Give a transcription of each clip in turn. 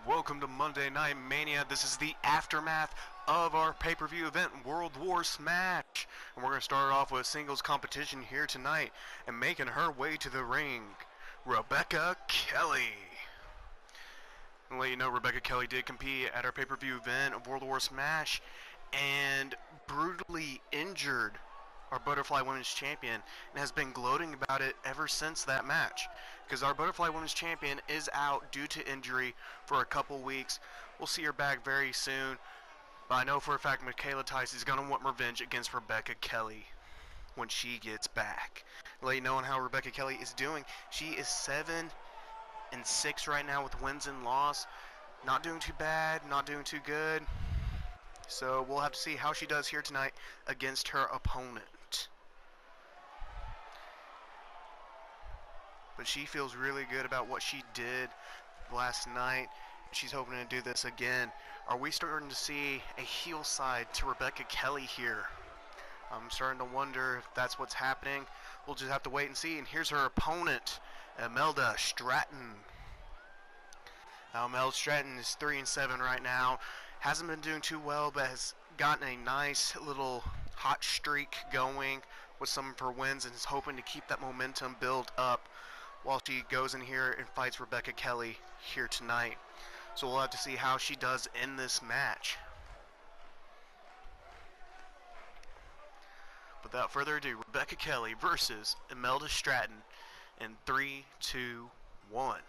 Welcome to Monday Night Mania. This is the aftermath of our pay-per-view event, World War Smash. And we're going to start off with a singles competition here tonight. And making her way to the ring, Rebecca Kelly. I'll let you know Rebecca Kelly did compete at our pay-per-view event of World War Smash and brutally injured our Butterfly Women's Champion and has been gloating about it ever since that match, because our Butterfly Women's Champion is out due to injury for a couple weeks. We'll see her back very soon, but I know for a fact Michaela Tice is going to want revenge against Rebecca Kelly when she gets back. I'll let you know on how Rebecca Kelly is doing. She is 7-6 right now with wins and loss. Not doing too bad, not doing too good. So we'll have to see how she does here tonight against her opponent. But she feels really good about what she did last night. She's hoping to do this again. Are we starting to see a heel side to Rebecca Kelly here? I'm starting to wonder if that's what's happening. We'll just have to wait and see. And here's her opponent, Imelda Stratton. Now, Imelda Stratton is 3-7 right now. Hasn't been doing too well, but has gotten a nice little hot streak going with some of her wins and is hoping to keep that momentum build up while she goes in here and fights Rebecca Kelly here tonight. So we'll have to see how she does in this match. Without further ado, Rebecca Kelly versus Imelda Stratton in 3, 2, 1.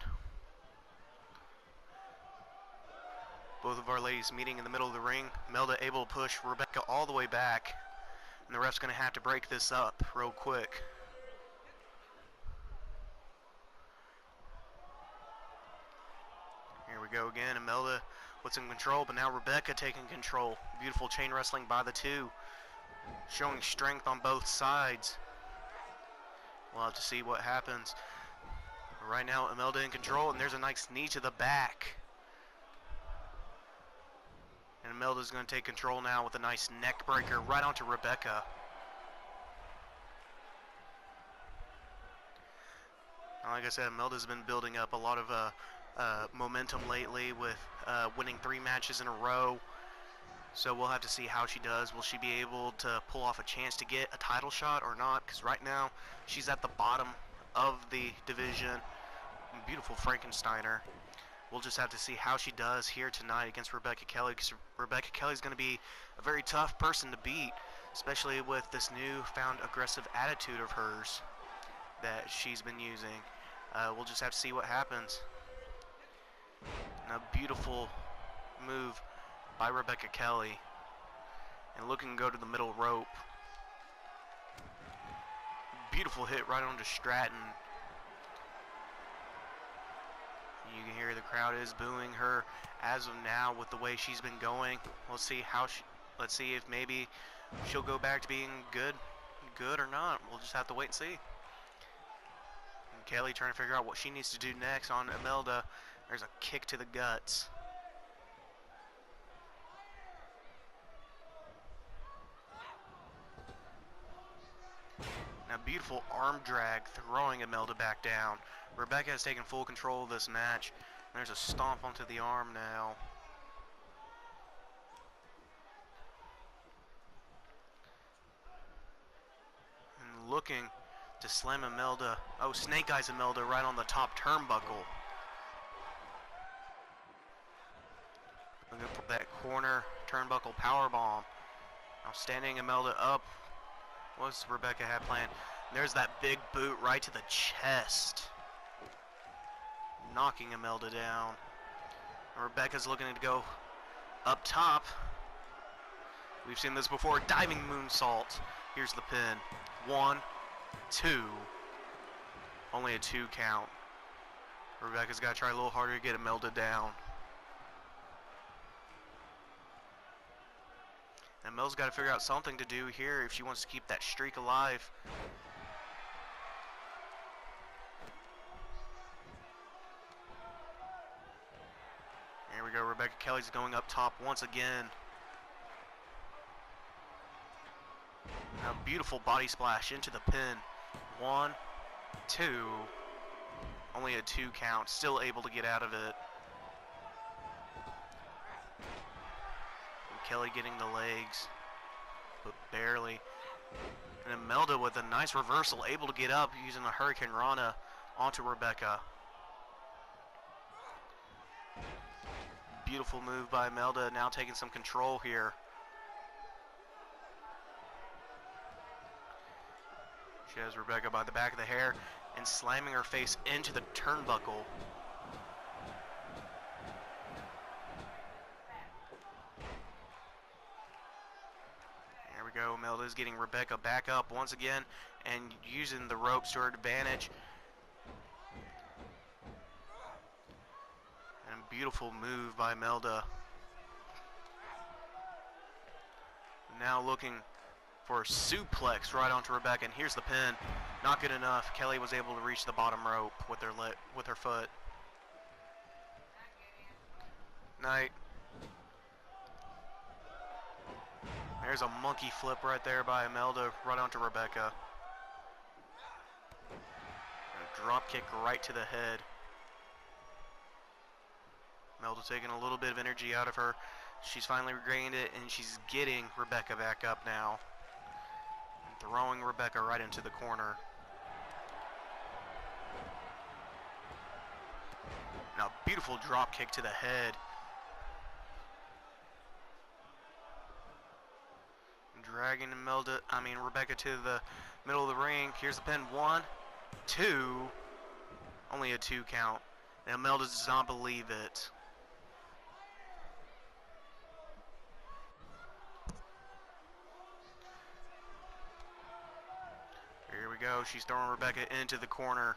Both of our ladies meeting in the middle of the ring. Imelda able to push Rebecca all the way back, and the ref's going to have to break this up real quick. Here we go again. Imelda was in control, but now Rebecca taking control. Beautiful chain wrestling by the two, showing strength on both sides. We'll have to see what happens. Right now, Imelda in control, and there's a nice knee to the back. And Imelda's going to take control now with a nice neck breaker right onto Rebecca. Like I said, Imelda's been building up a lot of momentum lately with winning 3 matches in a row. So we'll have to see how she does. Will she be able to pull off a chance to get a title shot or not? Because right now she's at the bottom of the division. Beautiful Frankensteiner. We'll just have to see how she does here tonight against Rebecca Kelly, because Rebecca Kelly's going to be a very tough person to beat, especially with this newfound aggressive attitude of hers that she's been using. We'll just have to see what happens. And a beautiful move by Rebecca Kelly, and looking to go to the middle rope. Beautiful hit right onto Stratton. You can hear the crowd is booing her as of now with the way she's been going. Let's see let's see if maybe she'll go back to being good or not. We'll just have to wait and see. And Kelly trying to figure out what she needs to do next on Imelda. There's a kick to the guts. Now, beautiful arm drag throwing Imelda back down. Rebecca has taken full control of this match. There's a stomp onto the arm now. And looking to slam Imelda. Oh, snake eyes Imelda right on the top turnbuckle. Looking for that corner turnbuckle powerbomb. Now standing Imelda up. What's Rebecca had planned? There's that big boot right to the chest, knocking Imelda down. And Rebecca's looking to go up top. We've seen this before. Diving moonsault. Here's the pin. 1, 2. Only a 2 count. Rebecca's got to try a little harder to get Imelda down. And Mel's got to figure out something to do here if she wants to keep that streak alive. Here we go. Rebecca Kelly's going up top once again. Now, beautiful body splash into the pin. 1, 2. Only a 2 count. Still able to get out of it. Kelly getting the legs, but barely. And Imelda with a nice reversal, able to get up using a Hurricane Rana onto Rebecca. Beautiful move by Imelda, now taking some control here. She has Rebecca by the back of the hair and slamming her face into the turnbuckle. There we go. Imelda is getting Rebecca back up once again and using the ropes to her advantage. And a beautiful move by Imelda. Now looking for a suplex right onto Rebecca, and here's the pin. Not good enough. Kelly was able to reach the bottom rope with her foot. Knight. There's a monkey flip right there by Imelda, right onto Rebecca. And a drop kick right to the head. Imelda taking a little bit of energy out of her. She's finally regained it, and she's getting Rebecca back up now. And throwing Rebecca right into the corner. Now, beautiful drop kick to the head. Dragging Rebecca to the middle of the ring. Here's the pin. 1, 2. Only a 2 count. And Imelda does not believe it. Here we go. She's throwing Rebecca into the corner.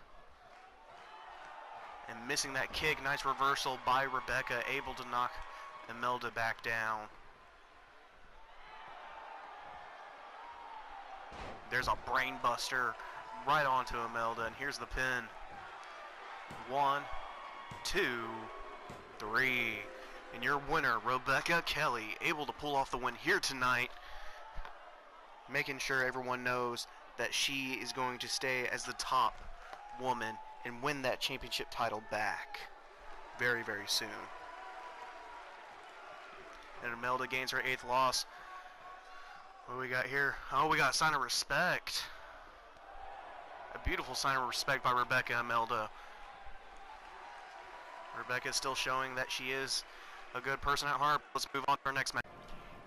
And missing that kick. Nice reversal by Rebecca. Able to knock Imelda back down. There's a brain buster right onto Imelda, and here's the pin. 1, 2, 3. And your winner, Rebecca Kelly, able to pull off the win here tonight, making sure everyone knows that she is going to stay as the top woman and win that championship title back very, very soon. And Imelda gains her 8th loss. What do we got here? Oh, we got a sign of respect. A beautiful sign of respect by Rebecca Imelda. Rebecca's still showing that she is a good person at heart. Let's move on to our next match.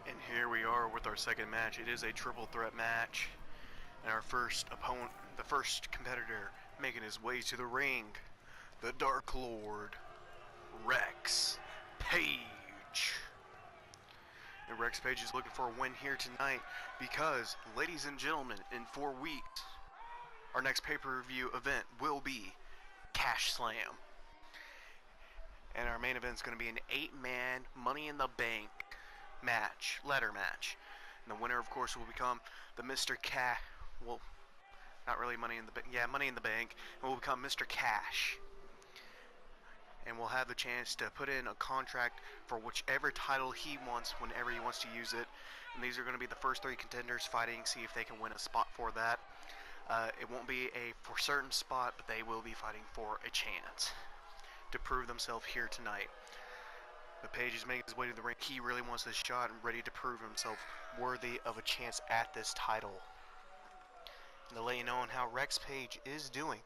And here we are with our second match. It is a triple threat match. And our first opponent, the first competitor making his way to the ring, the Dark Lord, Rex Page. And Rex Page is looking for a win here tonight because, ladies and gentlemen, in 4 weeks, our next pay-per-view event will be Cash Slam. And our main event is going to be an 8-man Money in the Bank match, ladder match. And the winner, of course, will become the Mr. Cash. Well, not really Money in the Bank. Yeah, Money in the Bank. And will become Mr. Cash. And will have the chance to put in a contract for whichever title he wants whenever he wants to use it. And these are going to be the first 3 contenders fighting, see if they can win a spot for that. It won't be a for certain spot, but they will be fighting for a chance to prove themselves here tonight. But Page is making his way to the ring. He really wants this shot and ready to prove himself worthy of a chance at this title. And to let you know on how Rex Page is doing.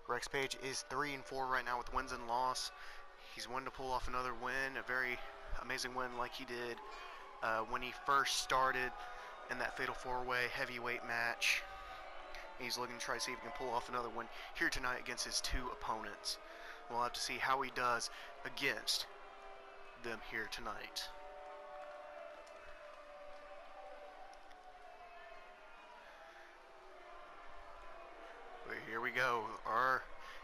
Rex Page is 3-4 right now with wins and loss. He's wanting to pull off another win, a very amazing win like he did when he first started in that Fatal 4-Way heavyweight match. He's looking to try to see if he can pull off another win here tonight against his 2 opponents. We'll have to see how he does against them here tonight. But here we go.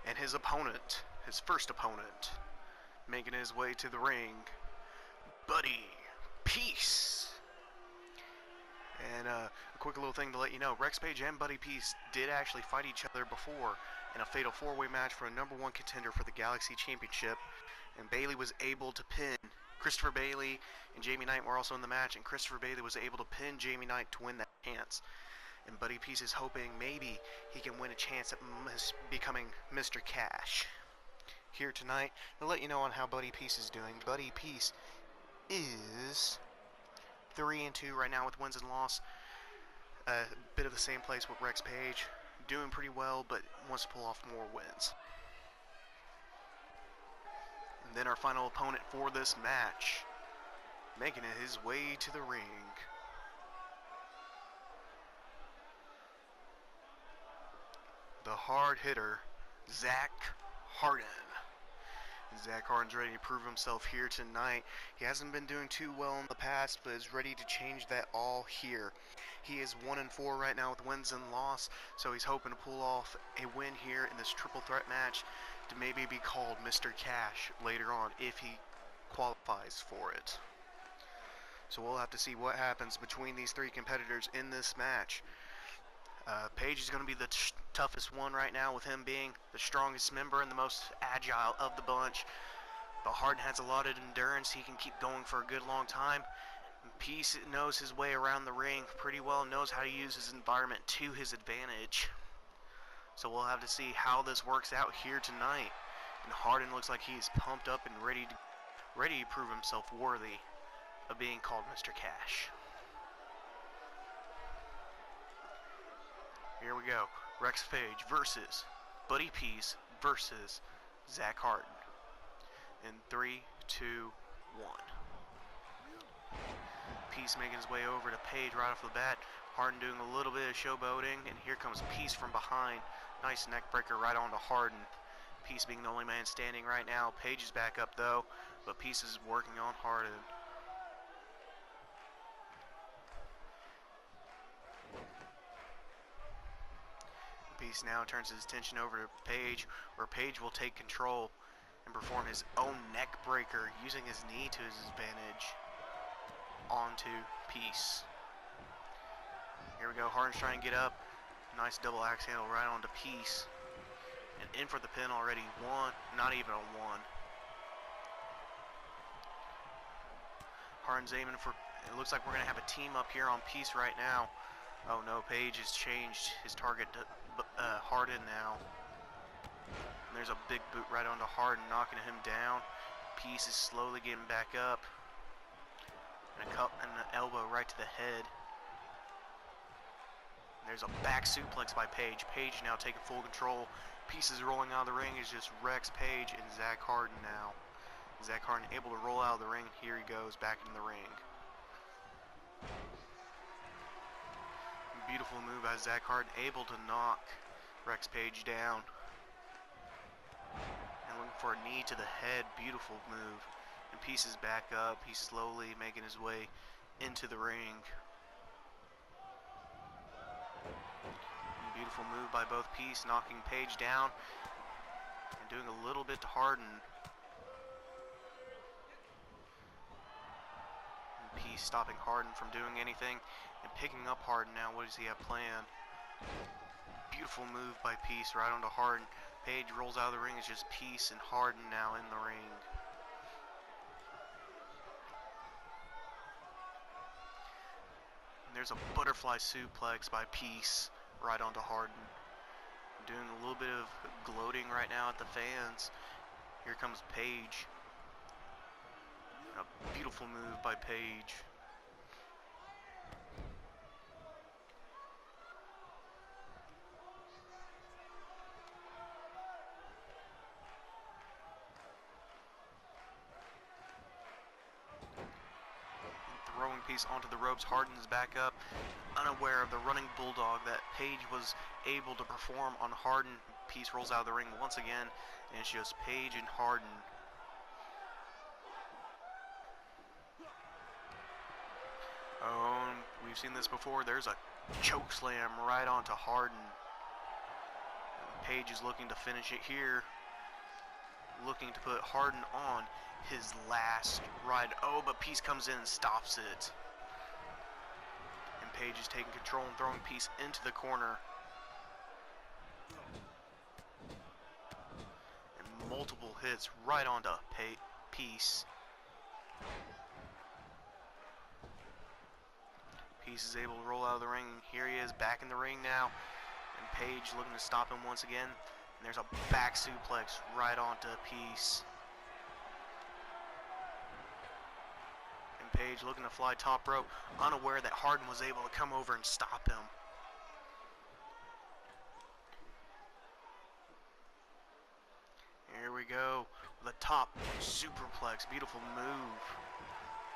And his opponent, his first opponent, making his way to the ring, Buddy Peace. And a quick little thing to let you know, Rex Page and Buddy Peace did actually fight each other before in a Fatal 4-Way match for a #1 contender for the Galaxy Championship. And Bailey was able to pin Christopher Bailey, and Jamie Knight were also in the match, and Christopher Bailey was able to pin Jamie Knight to win that chance. And Buddy Peace is hoping maybe he can win a chance at becoming Mr. Cash here tonight. I'll let you know on how Buddy Peace is doing. Buddy Peace is 3-2 right now with wins and loss. A bit of the same place with Rex Page, doing pretty well, but wants to pull off more wins. And then our final opponent for this match, making it his way to the ring. The hard hitter, Zach Harden. Zach Harden's ready to prove himself here tonight. He hasn't been doing too well in the past, but is ready to change that all here. He is 1-4 right now with wins and loss, so he's hoping to pull off a win here in this triple threat match to maybe be called Mr. Cash later on if he qualifies for it. So we'll have to see what happens between these three competitors in this match. Page is going to be the toughest one right now, with him being the strongest member and the most agile of the bunch. But Harden has a lot of endurance. He can keep going for a good long time. Peace knows his way around the ring pretty well, knows how to use his environment to his advantage. So we'll have to see how this works out here tonight. And Harden looks like he's pumped up and ready to prove himself worthy of being called Mr. Cash. Here we go. Rex Page versus Buddy Peace versus Zach Harden. In 3, 2, 1. Peace making his way over to Page right off the bat. Harden doing a little bit of showboating, and here comes Peace from behind. Nice neck breaker right onto Harden. Peace being the only man standing right now. Page is back up though, but Peace is working on Harden. Peace now turns his attention over to Page, where Page will take control and perform his own neck breaker, using his knee to his advantage onto Peace. Here we go. Harden's trying to get up. Nice double axe handle right onto Peace. And in for the pin already. One, not even a one. Harden's aiming for, it looks like we're going to have a team up here on Peace right now. Oh no, Page has changed his target to Harden now. And there's a big boot right onto Harden, knocking him down. Peace is slowly getting back up. And an elbow right to the head. There's a back suplex by Page. Page now taking full control. Peace is rolling out of the ring. It's just Rex Page and Zach Harden now. Zach Harden able to roll out of the ring. Here he goes back in the ring. Beautiful move by Zach Harden, able to knock Rex Page down. And looking for a knee to the head. Beautiful move. And Peace is back up. He's slowly making his way into the ring. Beautiful move by both Peace, knocking Page down and doing a little bit to Harden. And Peace stopping Harden from doing anything and picking up Harden now. What does he have planned? Beautiful move by Peace right onto Harden. Page rolls out of the ring. It's just Peace and Harden now in the ring. And there's a butterfly suplex by Peace right onto Harden. Doing a little bit of gloating right now at the fans. Here comes Page. A beautiful move by Page. Throwing Peace onto the ropes. Harden's back up, unaware of the running bulldog that Page was able to perform on Harden. Peace rolls out of the ring once again, and it's just Page and Harden. We've seen this before. There's a choke slam right onto Harden. Page is looking to finish it here, looking to put Harden on his last ride. Oh, but Peace comes in and stops it. And Page is taking control and throwing Peace into the corner. And multiple hits right onto Peace. Peace is able to roll out of the ring. Here he is back in the ring now. And Page looking to stop him once again. And there's a back suplex right onto Peace. And Page, looking to fly top rope, unaware that Harden was able to come over and stop him. Here we go. The top superplex. Beautiful move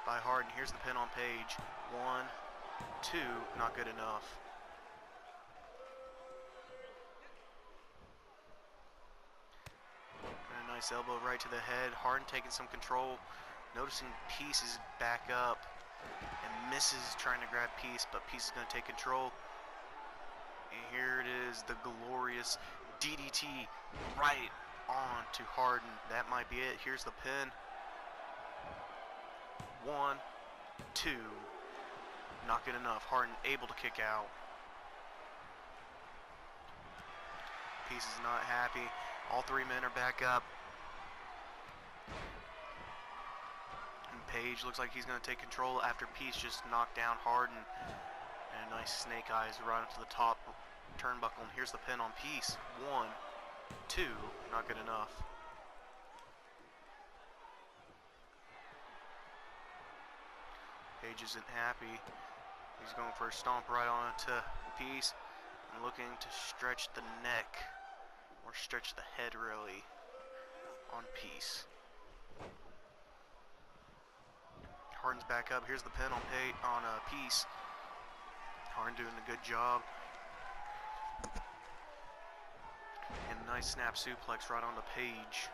by Harden. Here's the pin on Page. 1, 2, not good enough. And a nice elbow right to the head. Harden taking some control. Noticing Peace is back up and misses trying to grab Peace, but Peace is going to take control. And here it is, the glorious DDT right on to Harden. That might be it. Here's the pin. 1, 2, not good enough. Harden able to kick out. Peace is not happy. All three men are back up. And Page looks like he's going to take control after Peace just knocked down Harden. And a nice snake eyes right up to the top turnbuckle. And here's the pin on Peace. 1, 2, not good enough. Page isn't happy. He's going for a stomp right on to Peace and looking to stretch the neck or stretch the head really on Peace. Harden's back up. Here's the pin on Peace. Harden doing a good job. And a nice snap suplex right on the Page.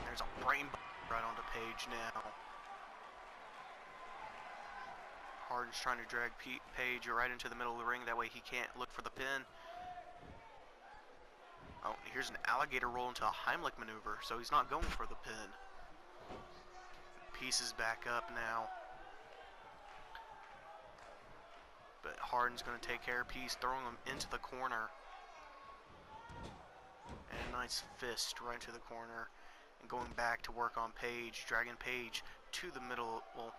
There's a brain right onto Page now. Harden's trying to drag Page right into the middle of the ring. That way he can't look for the pin. Oh, here's an alligator roll into a Heimlich maneuver, so he's not going for the pin. Peace is back up now. But Harden's going to take care of Peace, throwing him into the corner. And a nice fist right to the corner. And going back to work on Page, dragging Page to the middle, well,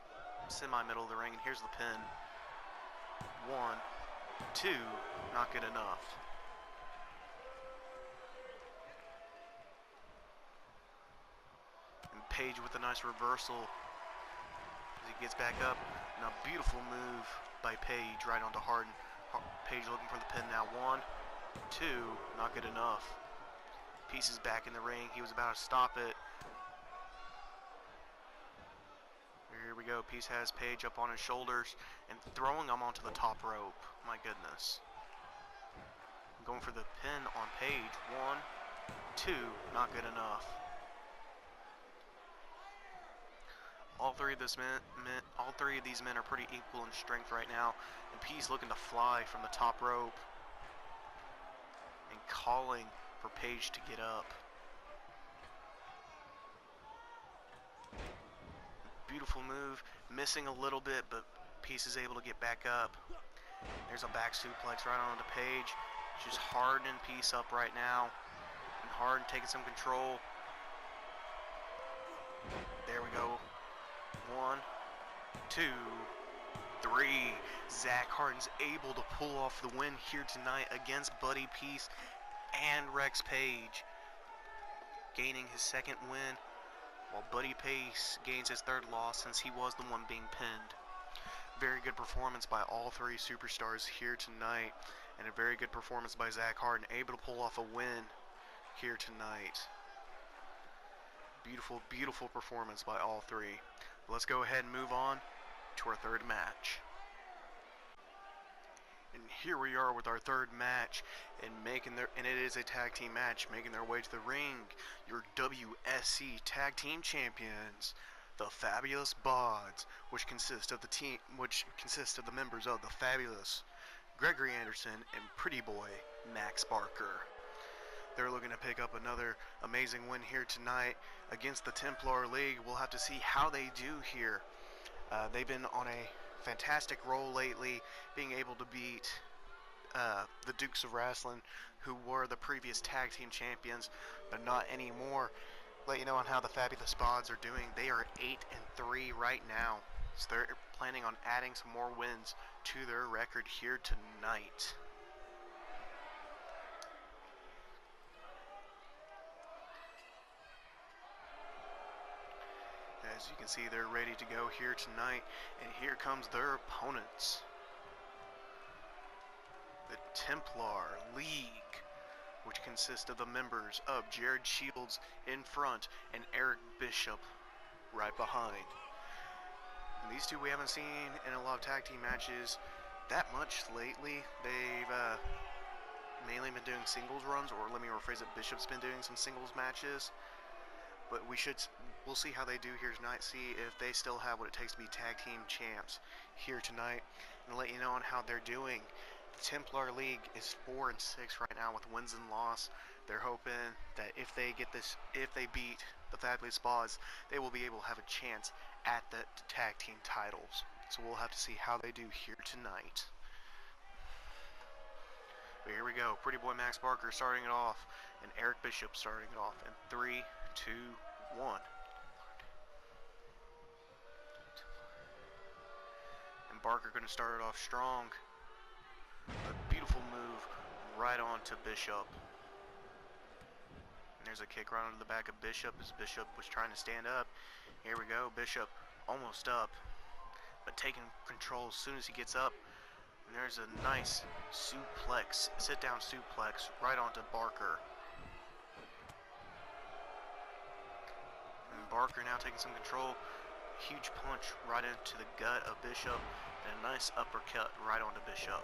semi-middle of the ring. And here's the pin. 1, 2, not good enough. And Page with a nice reversal as he gets back up. And a beautiful move by Page right onto Harden. Page looking for the pin now. 1, 2, not good enough. Peace is back in the ring. He was about to stop it. Here we go. Peace has Page up on his shoulders and throwing him onto the top rope. My goodness. Going for the pin on Page. 1, 2, not good enough. All three of these men are pretty equal in strength right now. And Peace looking to fly from the top rope and calling for Page to get up. Beautiful move, missing a little bit, but Peace is able to get back up. There's a back suplex right onto Page. Just Harden and Peace up right now. And Harden taking some control. There we go. 1, 2, 3. Zach Harden's able to pull off the win here tonight against Buddy Peace and Rex Page, gaining his second win, while Buddy Peace gains his third loss since he was the one being pinned. Very good performance by all three superstars here tonight, and a very good performance by Zach Harden, able to pull off a win here tonight. Beautiful, beautiful performance by all three. Let's go ahead and move on to our third match. And here we are with our third match, and it is a tag team match. Making their way to the ring, your WSE tag team champions, the Fabulous Bods, which consist of the members of the Fabulous Gregory Anderson and Pretty Boy Max Barker. They're looking to pick up another amazing win here tonight against the Templar League. We'll have to see how they do here. They've been on a fantastic roll lately, being able to beat the Dukes of Wrestling, who were the previous tag team champions, but not anymore. Let you know on how the Fabulous Bods are doing. They are 8-3 right now, so they're planning on adding some more wins to their record here tonight. As you can see, they're ready to go here tonight, and here comes their opponents. The Templar League, which consists of the members of Jared Shields in front and Eric Bishop right behind. And these two we haven't seen in a lot of tag team matches that much lately. They've mainly been doing singles runs, or let me rephrase it, Bishop's been doing some singles matches. But we'll see how they do here tonight, see if they still have what it takes to be tag team champs here tonight, and let you know on how they're doing. The Templar League is 4-6 right now with wins and loss. They're hoping that if they beat the Fabulous Bods, they will be able to have a chance at the tag team titles. So we'll have to see how they do here tonight. But here we go. Pretty Boy Max Barker starting it off, and Eric Bishop starting it off in 3, 2, 1. And Barker going to start it off strong. A beautiful move right on to Bishop. And there's a kick right onto the back of Bishop as Bishop was trying to stand up. Here we go. Bishop almost up, but taking control as soon as he gets up. And there's a nice suplex, sit-down suplex right onto Barker. Barker now taking some control. Huge punch right into the gut of Bishop, and a nice uppercut right onto Bishop.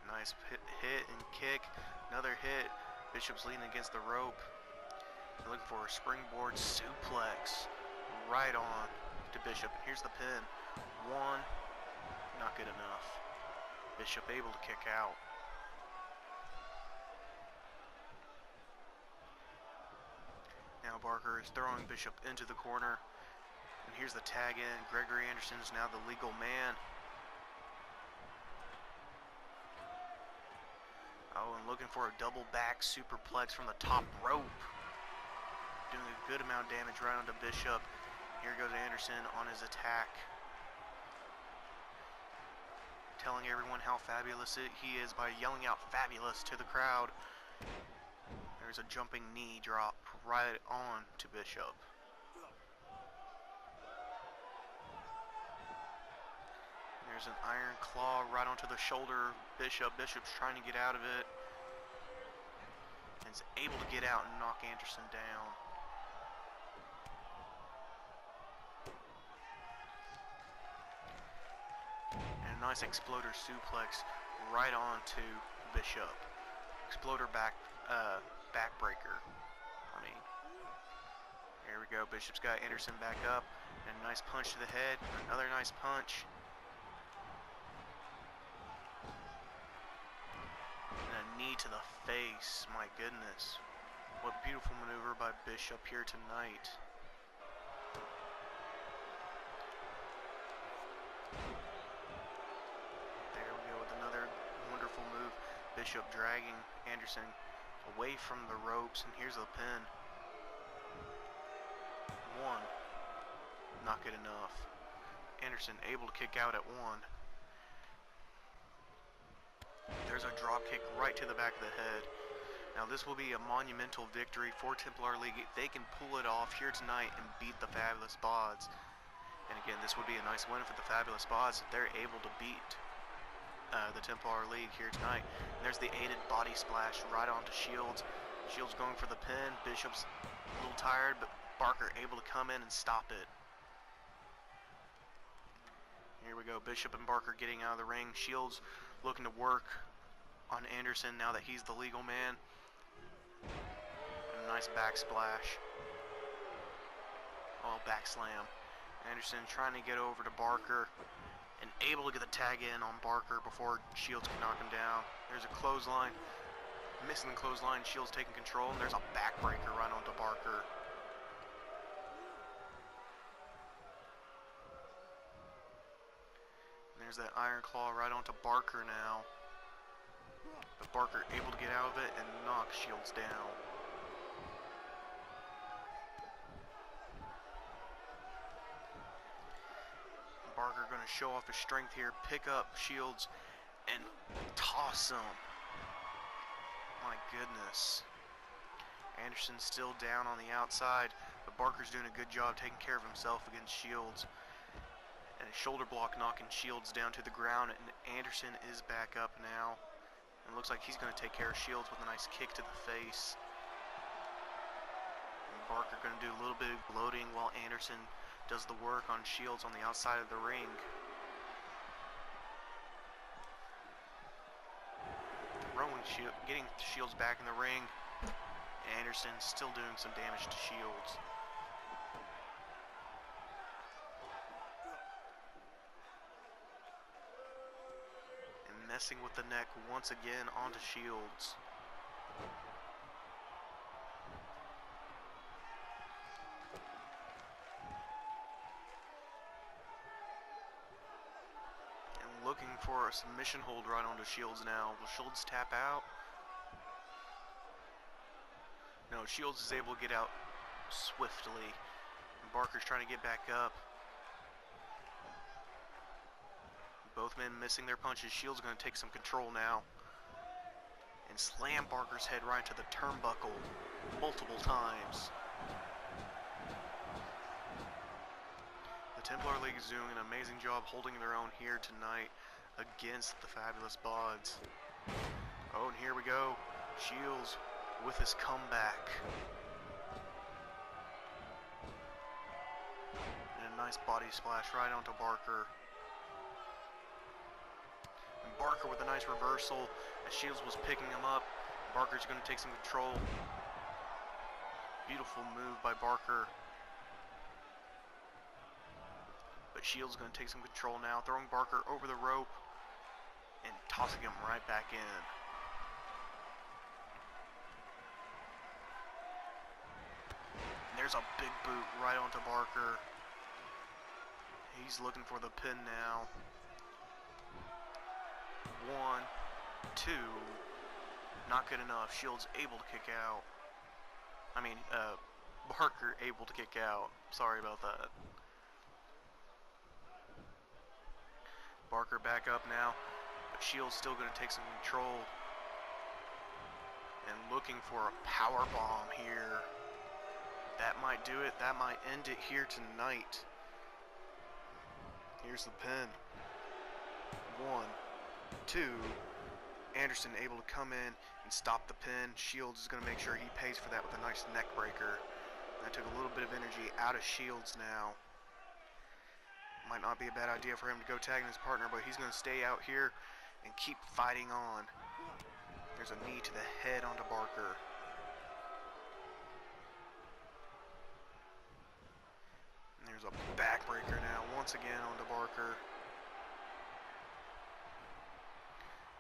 Nice hit and kick. Another hit. Bishop's leaning against the rope. They're looking for a springboard suplex right on to Bishop. Here's the pin. 1, not good enough. Bishop able to kick out. Now Barker is throwing Bishop into the corner. And here's the tag in. Gregory Anderson is now the legal man. Oh, and looking for a double back superplex from the top rope. Doing a good amount of damage right onto Bishop. Here goes Anderson on his attack. Telling everyone how fabulous he is by yelling out "fabulous" to the crowd. There's a jumping knee drop right on to Bishop. There's an iron claw right onto the shoulder of Bishop. Bishop's trying to get out of it. And is able to get out and knock Anderson down. And a nice exploder suplex right onto Bishop. Exploder backbreaker. Here we go. Bishop's got Anderson back up. And a nice punch to the head. Another nice punch. And a knee to the face. My goodness. What beautiful maneuver by Bishop here tonight. There we go with another wonderful move. Bishop dragging Anderson away from the ropes, and here's the pin. 1, not good enough. Anderson able to kick out at 1. There's a drop kick right to the back of the head. Now this will be a monumental victory for Templar League if they can pull it off here tonight and beat the Fabulous Bods. And again, this would be a nice win for the Fabulous Bods if they're able to beat the Templar League here tonight. And there's the aided body splash right onto Shields. Shields going for the pin. Bishop's a little tired, but Barker able to come in and stop it. Here we go. Bishop and Barker getting out of the ring. Shields looking to work on Anderson now that he's the legal man. And a nice backsplash. Oh, back slam. Anderson trying to get over to Barker and able to get the tag in on Barker before Shields can knock him down. There's a clothesline. Missing the clothesline. Shields taking control, and there's a backbreaker right onto Barker. And there's that iron claw right onto Barker now. But Barker able to get out of it and knock Shields down. Barker going to show off his strength here, pick up Shields, and toss him. My goodness. Anderson's still down on the outside, but Barker's doing a good job taking care of himself against Shields. And a shoulder block knocking Shields down to the ground, and Anderson is back up now. And it looks like he's going to take care of Shields with a nice kick to the face. And Barker going to do a little bit of gloating while Anderson does the work on Shields on the outside of the ring. Getting Shields back in the ring. Anderson still doing some damage to Shields. And messing with the neck once again onto Shields. Looking for a submission hold right onto Shields now. Will Shields tap out? No, Shields is able to get out swiftly. And Barker's trying to get back up. Both men missing their punches. Shields going to take some control now. And slam Barker's head right into the turnbuckle multiple times. The Templar League is doing an amazing job holding their own here tonight against the Fabulous Bods. Oh, and here we go. Shields with his comeback. And a nice body splash right onto Barker. And Barker with a nice reversal as Shields was picking him up. Barker's going to take some control. Beautiful move by Barker. But Shields going to take some control now, throwing Barker over the rope and tossing him right back in. And there's a big boot right onto Barker. He's looking for the pin now. 1, 2. Not good enough. Shields able to kick out. Barker able to kick out. Sorry about that. Barker back up now, but Shields still going to take some control and looking for a power bomb here. That might do it. That might end it here tonight. Here's the pin. 1, 2. Anderson able to come in and stop the pin. Shields is going to make sure he pays for that with a nice neck breaker. That took a little bit of energy out of Shields now. Might not be a bad idea for him to go tagging his partner, but he's going to stay out here and keep fighting on. There's a knee to the head onto Barker. And there's a backbreaker now, once again onto Barker.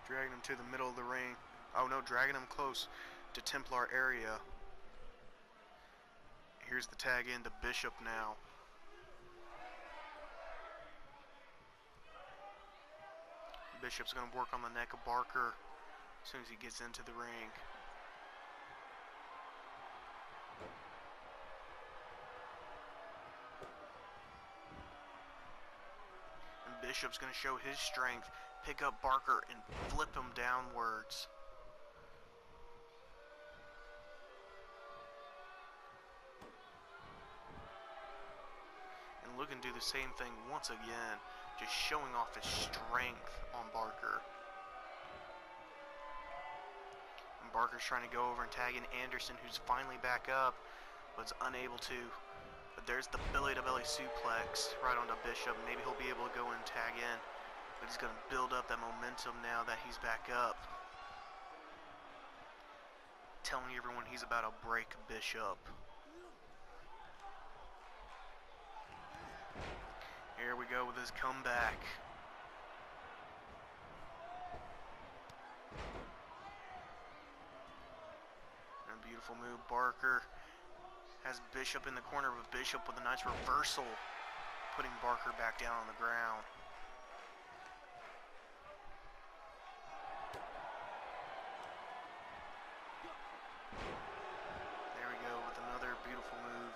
Dragging him to the middle of the ring. Oh no, dragging him close to Templar area. Here's the tag in to Bishop now. Bishop's going to work on the neck of Barker as soon as he gets into the ring. And Bishop's going to show his strength, pick up Barker and flip him downwards. And looking to do the same thing once again. Just showing off his strength on Barker. And Barker's trying to go over and tag in Anderson, who's finally back up, but is unable to. But there's the belly-to-belly suplex right onto Bishop. Maybe he'll be able to go and tag in, but he's going to build up that momentum now that he's back up. Telling everyone he's about to break Bishop. Here we go with his comeback. And a beautiful move. Barker has Bishop in the corner with Bishop with a nice reversal, putting Barker back down on the ground. There we go with another beautiful move.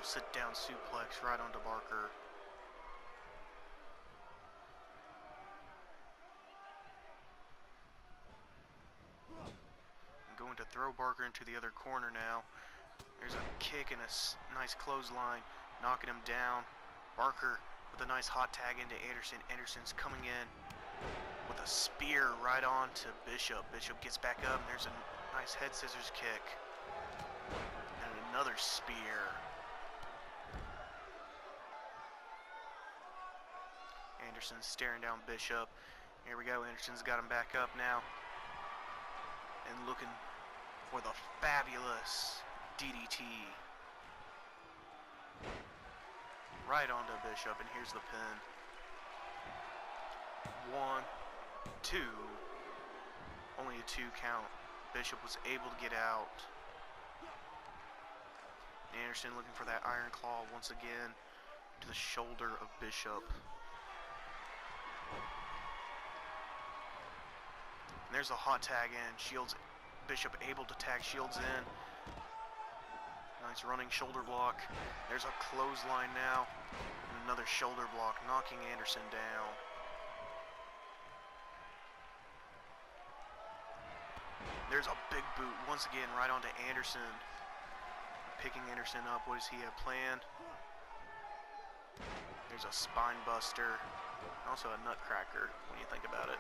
Sit-down suplex right onto Barker. to throw Barker into the other corner now. There's a kick and a nice clothesline, knocking him down. Barker with a nice hot tag into Anderson. Anderson's coming in with a spear right on to Bishop. Bishop gets back up, and there's a nice head scissors kick. And another spear. Anderson's staring down Bishop. Here we go, Anderson's got him back up now. And looking for the fabulous DDT. Right onto Bishop, and here's the pin. 1, 2. Only a 2 count. Bishop was able to get out. Anderson looking for that iron claw once again to the shoulder of Bishop. And there's a hot tag in. Shields, Bishop able to tag Shields in. Nice running shoulder block. There's a clothesline now. And another shoulder block, knocking Anderson down. There's a big boot once again right onto Anderson. Picking Anderson up. What does he have planned? There's a spine buster. Also a nutcracker when you think about it.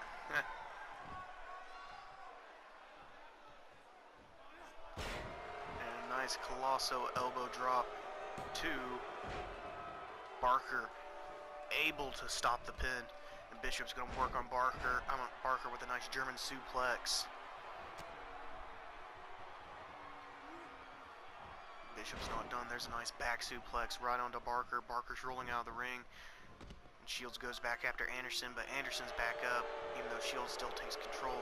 And a nice colossal elbow drop to Barker. Able to stop the pin. And Bishop's going to work on Barker. Barker with a nice German suplex. Bishop's not done. There's a nice back suplex right onto Barker. Barker's rolling out of the ring. And Shields goes back after Anderson, but Anderson's back up, even though Shields still takes control.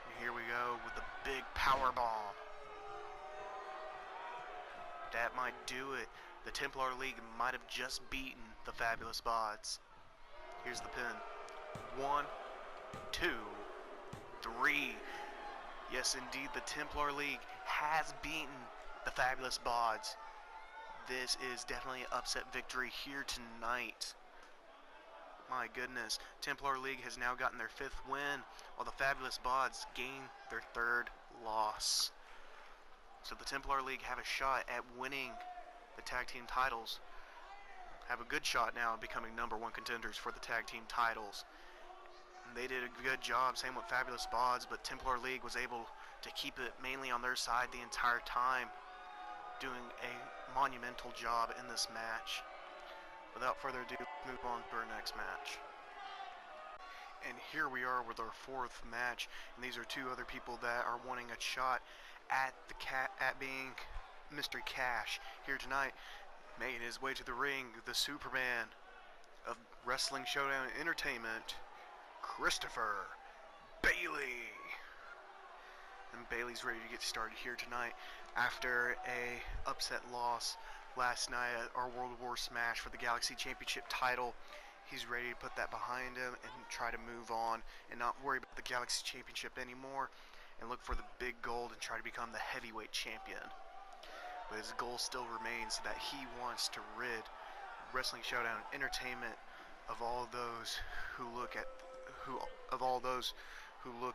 And here we go with the big power bomb. That might do it. The Templar League might have just beaten the Fabulous Bods. Here's the pin. 1, 2, 3. Yes, indeed, the Templar League has beaten the Fabulous Bods. This is definitely an upset victory here tonight. My goodness, Templar League has now gotten their 5th win, while the Fabulous Bods gain their 3rd loss. So the Templar League have a shot at winning the tag team titles. Have a good shot now at becoming #1 contenders for the tag team titles. They did a good job, same with Fabulous Bods, but Templar League was able to keep it mainly on their side the entire time, doing a monumental job in this match. Without further ado, move on to our next match. And here we are with our 4th match, and these are 2 other people that are wanting a shot at being Mr. Cash here tonight, making his way to the ring, the Superman of Wrestling Showdown Entertainment, Christopher Bailey. And Bailey's ready to get started here tonight after a upset loss last night at our World War Smash for the Galaxy Championship title. He's ready to put that behind him and try to move on and not worry about the Galaxy Championship anymore and look for the big gold and try to become the heavyweight champion. But his goal still remains that he wants to rid Wrestling Showdown Entertainment of all those who look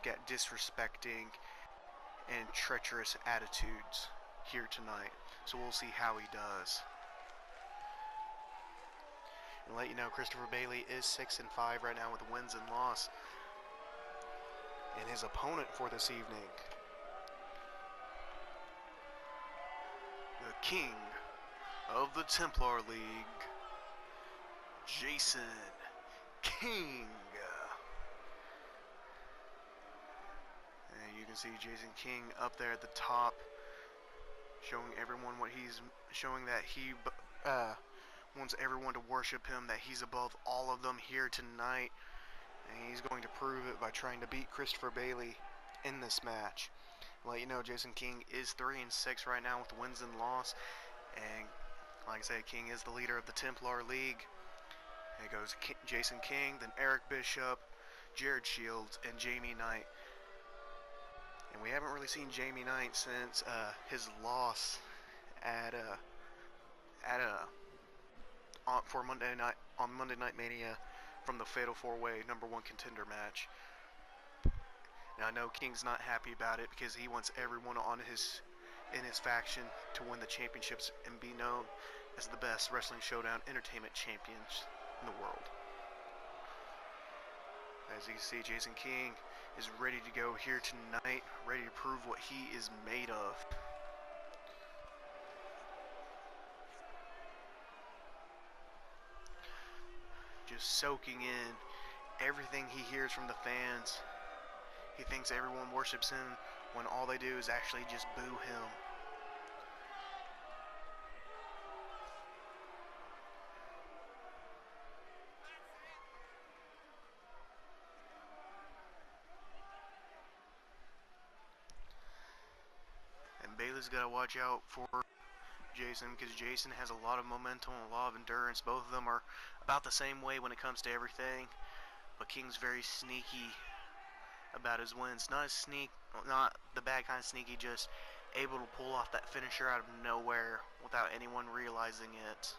at disrespecting and treacherous attitudes here tonight. So we'll see how he does. And let you know, Christopher Bailey is 6-5 right now with wins and loss. And his opponent for this evening, the king of the Templar League, Jason King. And you can see Jason King up there at the top, showing everyone that he wants everyone to worship him, that he's above all of them here tonight. And he's going to prove it by trying to beat Christopher Bailey in this match. Let you know, Jason King is 3-6 right now with wins and loss. And like I said, King is the leader of the Templar League. It goes Jason King, then Eric Bishop, Jared Shields, and Jamie Knight. And we haven't really seen Jamie Knight since his loss for Monday Night Mania from the Fatal 4-Way #1 contender match. And I know King's not happy about it because he wants everyone in his faction to win the championships and be known as the best Wrestling Showdown Entertainment champions in the world. As you can see, Jason King is ready to go here tonight, ready to prove what he is made of. Just soaking in everything he hears from the fans. He thinks everyone worships him when all they do is actually just boo him. And Bayley's got to watch out for Jason because Jason has a lot of momentum, a lot of endurance. Both of them are about the same way when it comes to everything. But King's very sneaky about his wins. Not the bad kind of sneaky, just able to pull off that finisher out of nowhere without anyone realizing it.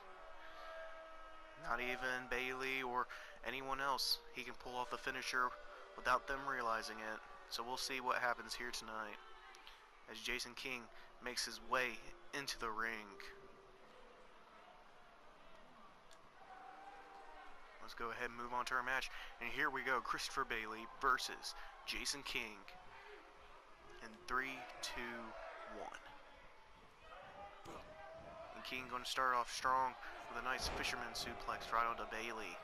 Not even Bayley or anyone else. He can pull off the finisher without them realizing it. So we'll see what happens here tonight as Jason King makes his way into the ring. Let's go ahead and move on to our match. And here we go, Christopher Bailey versus Jason King. In 3, 2, 1. And King going to start off strong with a nice fisherman suplex right onto Bailey.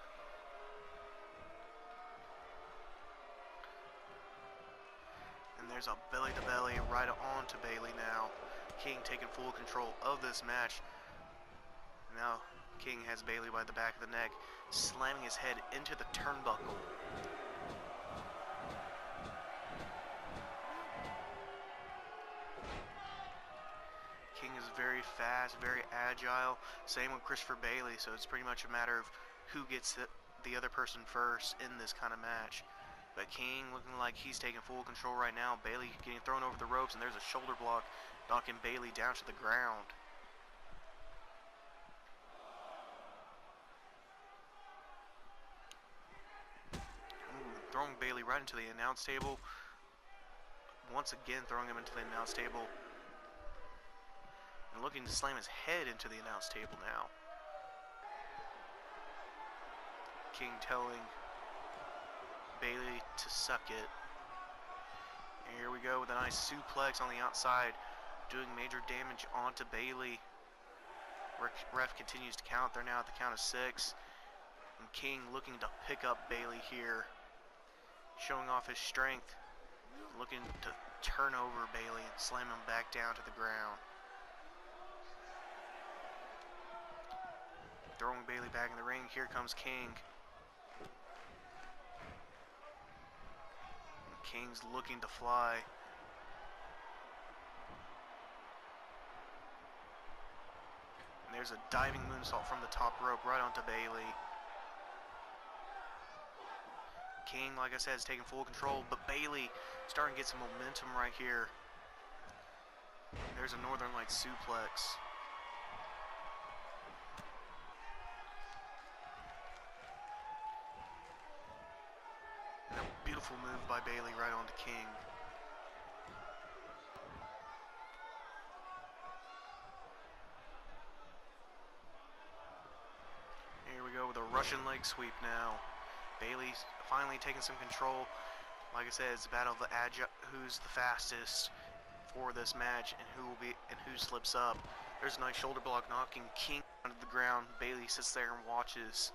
And there's a belly-to-belly right onto Bailey now. King taking full control of this match. Now King has Bailey by the back of the neck, slamming his head into the turnbuckle. King is very fast, very agile. Same with Christopher Bailey, so it's pretty much a matter of who gets the other person first in this kind of match. But King looking like he's taking full control right now. Bailey getting thrown over the ropes, and there's a shoulder block knocking Bailey down to the ground. Throwing Bailey right into the announce table. Once again throwing him into the announce table. And looking to slam his head into the announce table now. King telling Bailey to suck it. And here we go with a nice suplex on the outside, doing major damage onto Bailey. Ref continues to count. They're now at the count of 6. And King looking to pick up Bailey here, showing off his strength, looking to turn over Bailey and slam him back down to the ground. Throwing Bailey back in the ring. Here comes King. King's looking to fly. And there's a diving moonsault from the top rope right onto Bailey. King, like I said, is taking full control, but Bailey starting to get some momentum right here. There's a Northern Light suplex. And a beautiful move by Bailey right onto King. Here we go with a Russian leg sweep now. Bailey's finally taking some control. Like I said, it's a battle of the who's the fastest for this match and who slips up. There's a nice shoulder block knocking King onto the ground. Bailey sits there and watches.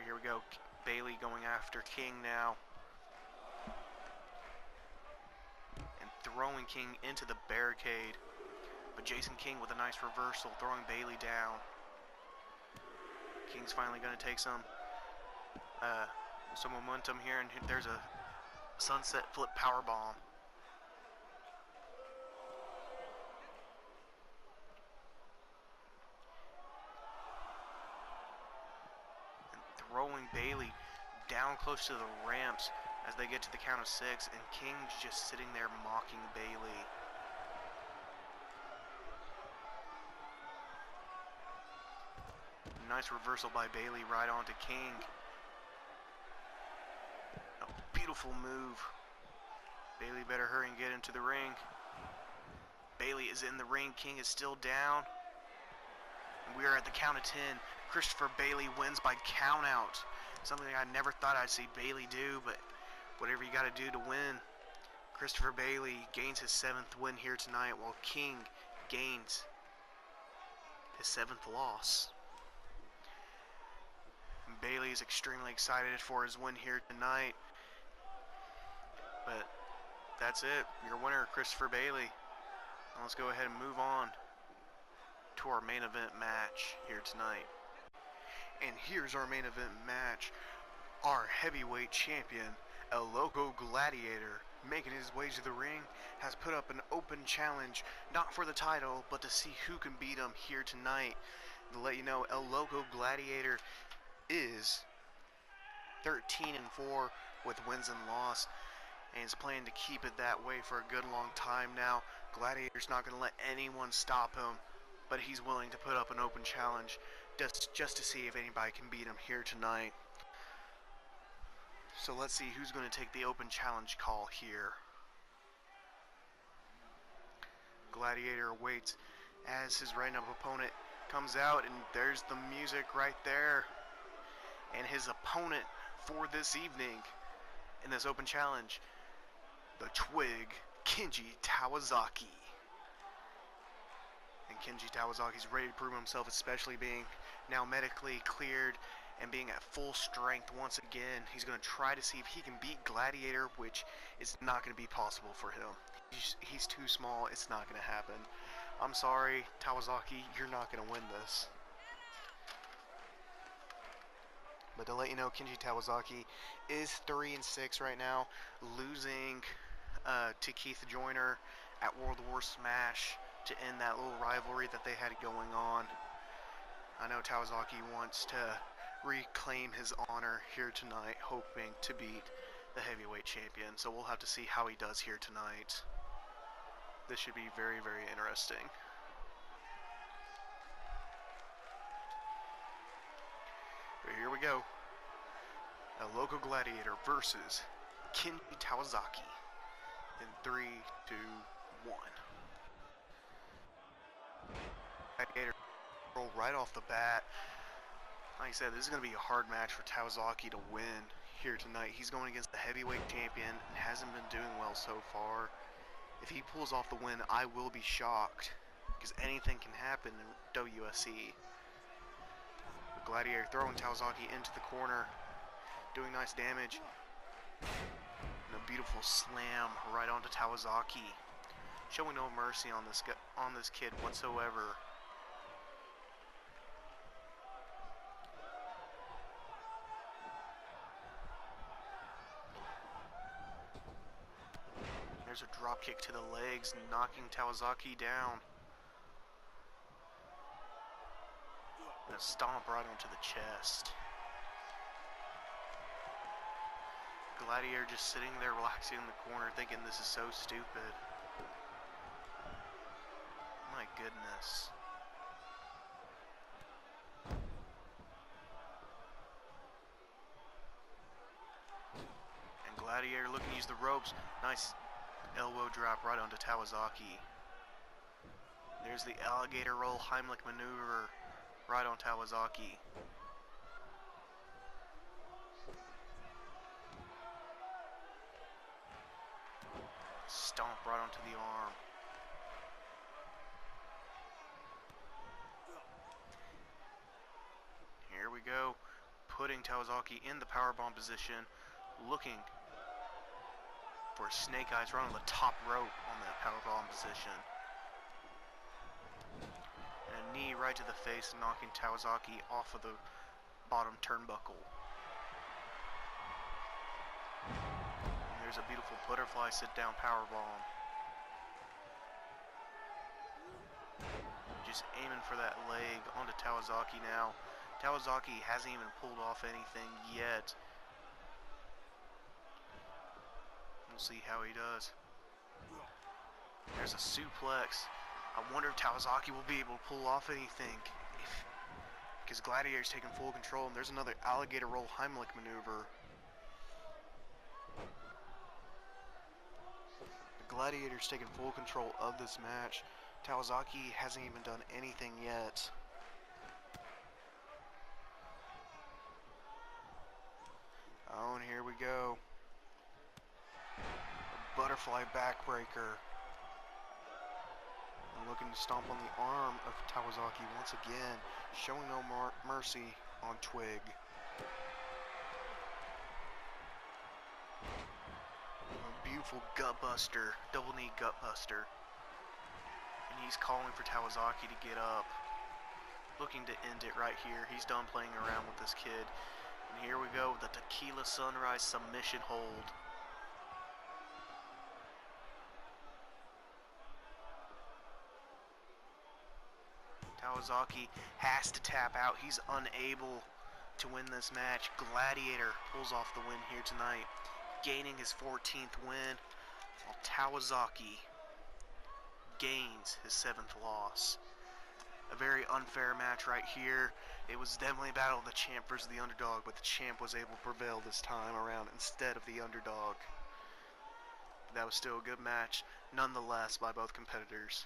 Here we go. Bailey going after King now. And throwing King into the barricade. But Jason King with a nice reversal, throwing Bailey down. King's finally going to take some momentum here, and there's a sunset flip powerbomb. And throwing Bailey down close to the ramps as they get to the count of 6, and King's just sitting there mocking Bailey. Nice reversal by Bailey right onto King. A beautiful move. Bailey better hurry and get into the ring. Bailey is in the ring. King is still down. We are at the count of 10. Christopher Bailey wins by count out. Something I never thought I'd see Bailey do, but whatever you got to do to win. Christopher Bailey gains his 7th win here tonight, while King gains his 7th loss. Bailey is extremely excited for his win here tonight. But that's it. Your winner, Christopher Bailey. Now let's go ahead and move on to our main event match here tonight. And here's our main event match. Our heavyweight champion, El Loco Gladiator, making his way to the ring, has put up an open challenge, not for the title, but to see who can beat him here tonight. To let you know, El Loco Gladiator is 13-4 with wins and loss, and is planning to keep it that way for a good long time now. Gladiator's not going to let anyone stop him, but he's willing to put up an open challenge just to see if anybody can beat him here tonight. So let's see who's going to take the open challenge call here. Gladiator waits as his right-up opponent comes out, and there's the music right there. And his opponent for this evening in this open challenge, the Twig, Kenji Tawazaki. And Kenji Tawazaki's ready to prove himself, especially being now medically cleared and being at full strength once again. He's going to try to see if he can beat Gladiator, which is not going to be possible for him. He's too small. It's not going to happen. I'm sorry, Tawazaki, you're not going to win this. But to let you know, Kenji Tawazaki is 3-6 right now, losing to Keith Joyner at World War Smash to end that little rivalry that they had going on. I know Tawazaki wants to reclaim his honor here tonight, hoping to beat the heavyweight champion. So we'll have to see how he does here tonight. This should be very, very interesting. But here we go. A Loco Gladiator versus Kenji Tawazaki in 3, 2, 1. Gladiator roll right off the bat. Like I said, this is going to be a hard match for Tawazaki to win here tonight. He's going against the heavyweight champion and hasn't been doing well so far. If he pulls off the win, I will be shocked, because anything can happen in WSE. Gladiator throwing Tawazaki into the corner, doing nice damage. And a beautiful slam right onto Tawazaki, showing no mercy on this kid whatsoever. There's a drop kick to the legs, knocking Tawazaki down. And a stomp right onto the chest. Gladiator just sitting there relaxing in the corner, thinking this is so stupid. My goodness. And Gladiator looking to use the ropes. Nice elbow drop right onto Tawazaki. There's the alligator roll Heimlich maneuver right on Tawazaki. Stomp right onto the arm. Here we go, putting Tawazaki in the powerbomb position, looking for snake eyes right on the top rope on that powerbomb position. And a knee right to the face, knocking Tawazaki off of the bottom turnbuckle. And there's a beautiful butterfly sit-down powerbomb. Just aiming for that leg onto Tawazaki now. Tawazaki hasn't even pulled off anything yet. We'll see how he does. There's a suplex. I wonder if Tawazaki will be able to pull off anything, because Gladiator's taking full control. And there's another alligator roll Heimlich maneuver. Gladiator's taking full control of this match. Kawasaki hasn't even done anything yet. Oh, and here we go. A butterfly backbreaker. And looking to stomp on the arm of Kawasaki once again, showing no mercy on Twig. A beautiful gutbuster, double knee gutbuster. And he's calling for Kawasaki to get up. Looking to end it right here. He's done playing around with this kid. And here we go with the Tequila Sunrise submission hold. Kawasaki has to tap out. He's unable to win this match. Gladiator pulls off the win here tonight, gaining his 14th win, while Kawasaki gains his 7th loss. A very unfair match right here. It was definitely a battle of the champ versus the underdog, but the champ was able to prevail this time around instead of the underdog. That was still a good match, nonetheless, by both competitors.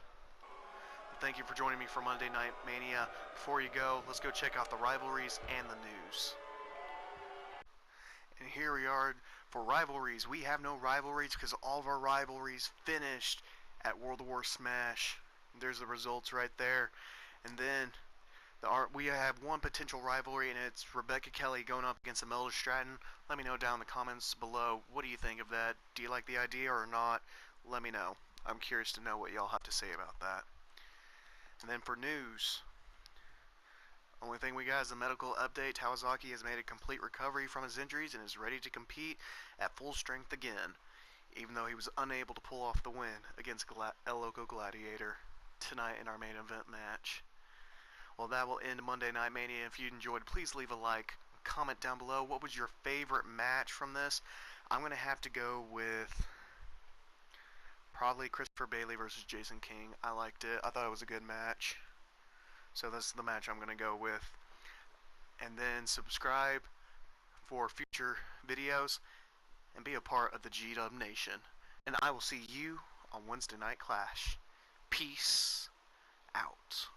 Thank you for joining me for Monday Night Mania. Before you go, let's go check out the rivalries and the news. And here we are for rivalries. We have no rivalries because all of our rivalries finished at World War Smash. There's the results right there. And then we have one potential rivalry, and it's Rebecca Kelly going up against Imelda Stratton. Let me know down in the comments below. What do you think of that? Do you like the idea or not? Let me know. I'm curious to know what y'all have to say about that. And then for news, only thing we got is a medical update. Kawasaki has made a complete recovery from his injuries and is ready to compete at full strength again, even though he was unable to pull off the win against El Loco Gladiator tonight in our main event match. Well, that will end Monday Night Mania. If you enjoyed, please leave a like, comment down below. What was your favorite match from this? I'm going to have to go with probably Christopher Bailey versus Jason King. I liked it. I thought it was a good match. So this is the match I'm going to go with. And then subscribe for future videos and be a part of the G-DubNation. And I will see you on Wednesday Night Clash. Peace out.